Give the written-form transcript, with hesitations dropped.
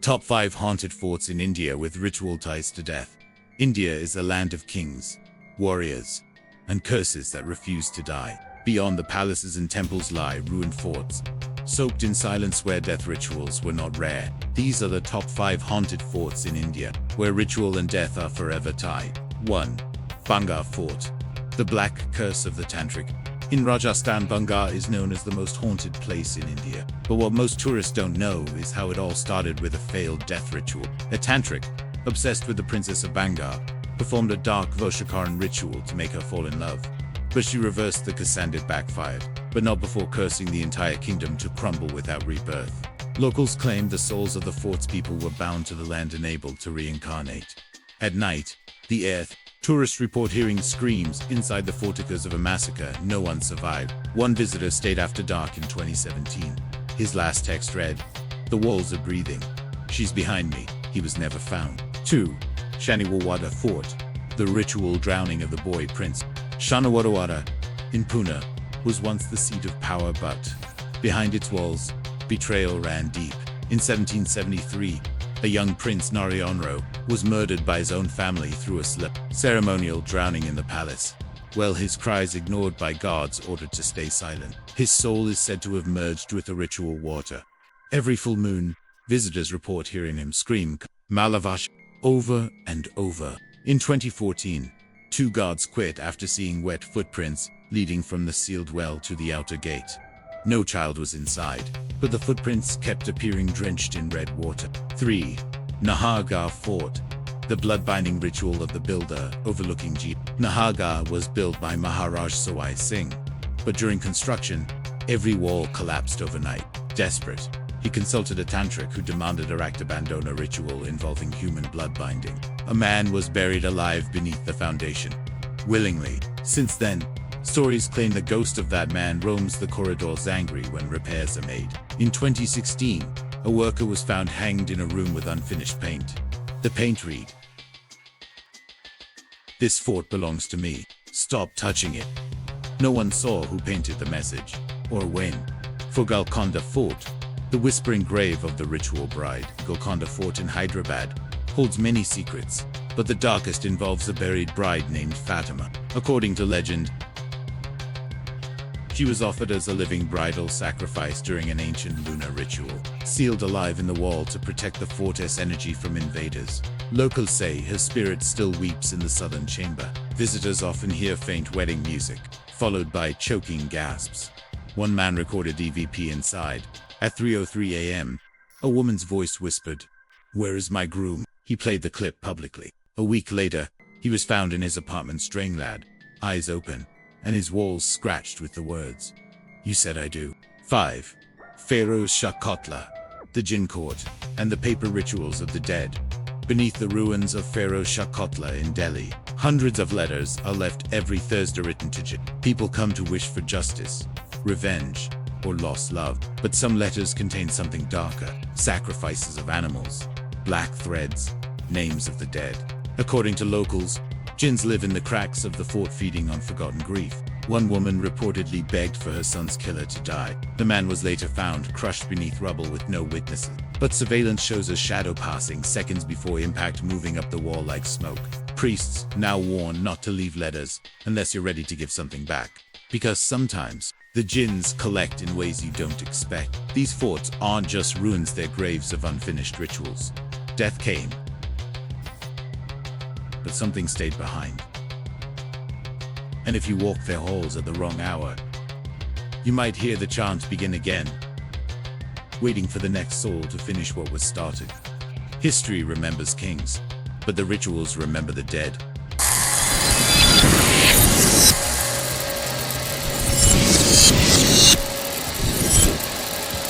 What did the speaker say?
Top 5 Haunted Forts in India with Ritual Ties to Death. India is a land of kings, warriors, and curses that refuse to die. Beyond the palaces and temples lie ruined forts, soaked in silence where death rituals were not rare. These are the top 5 haunted forts in India, where ritual and death are forever tied. 1. Bhangar Fort. The Black Curse of the Tantric. In Rajasthan, Bhangar is known as the most haunted place in India. But what most tourists don't know is how it all started with a failed death ritual. A tantric, obsessed with the princess of Bhangar, performed a dark Voshakaran ritual to make her fall in love. But she reversed the curse and it backfired, but not before cursing the entire kingdom to crumble without rebirth. Locals claimed the souls of the fort's people were bound to the land, unable to reincarnate. At night, the earth, tourists report hearing screams inside the forticos of a massacre. No one survived. One visitor stayed after dark in 2017. His last text read, "The walls are breathing. She's behind me." He was never found. 2. Shaniwada Fort. The ritual drowning of the boy prince. Shaniwada, in Pune, was once the seat of power, but behind its walls, betrayal ran deep. In 1773, a young prince, Narayonrao, was murdered by his own family through a ceremonial drowning in the palace. Well, his cries ignored by guards ordered to stay silent. His soul is said to have merged with the ritual water. Every full moon, visitors report hearing him scream Malavash over and over. In 2014, 2 guards quit after seeing wet footprints leading from the sealed well to the outer gate. No child was inside, but the footprints kept appearing drenched in red water. 3. Nahargarh Fort. The blood-binding ritual of the builder overlooking Jeet. Nahargarh was built by Maharaj Sawai Singh, but during construction, every wall collapsed overnight. Desperate, he consulted a tantric who demanded a Raktabandhana ritual involving human blood binding. A man was buried alive beneath the foundation, willingly. Since then, stories claim the ghost of that man roams the corridors angry when repairs are made. In 2016, a worker was found hanged in a room with unfinished paint. The paint read, "This fort belongs to me. Stop touching it." No one saw who painted the message, or when. For Golconda Fort, the whispering grave of the ritual bride. Golconda Fort in Hyderabad holds many secrets, but the darkest involves a buried bride named Fatima. According to legend, she was offered as a living bridal sacrifice during an ancient lunar ritual, sealed alive in the wall to protect the fort's energy from invaders. Locals say her spirit still weeps in the southern chamber. Visitors often hear faint wedding music, followed by choking gasps. One man recorded EVP inside. At 3:03 a.m., a woman's voice whispered, "Where is my groom?" He played the clip publicly. A week later, he was found in his apartment strangled, eyes open, and his walls scratched with the words, "You said I do." 5. Feroz Shah Kotla. The Jinn Court, and the paper rituals of the dead. Beneath the ruins of Feroz Shah Kotla in Delhi, hundreds of letters are left every Thursday written to Jinn. People come to wish for justice, revenge, or lost love. But some letters contain something darker: sacrifices of animals, black threads, names of the dead. According to locals, jinns live in the cracks of the fort, feeding on forgotten grief. One woman reportedly begged for her son's killer to die. The man was later found crushed beneath rubble with no witnesses. But surveillance shows a shadow passing seconds before impact, moving up the wall like smoke. Priests now warn not to leave letters unless you're ready to give something back, because sometimes the jinns collect in ways you don't expect. These forts aren't just ruins, they're graves of unfinished rituals. Death came, but something stayed behind. And if you walk their halls at the wrong hour, you might hear the chant begin again, waiting for the next soul to finish what was started. History remembers kings, but the rituals remember the dead.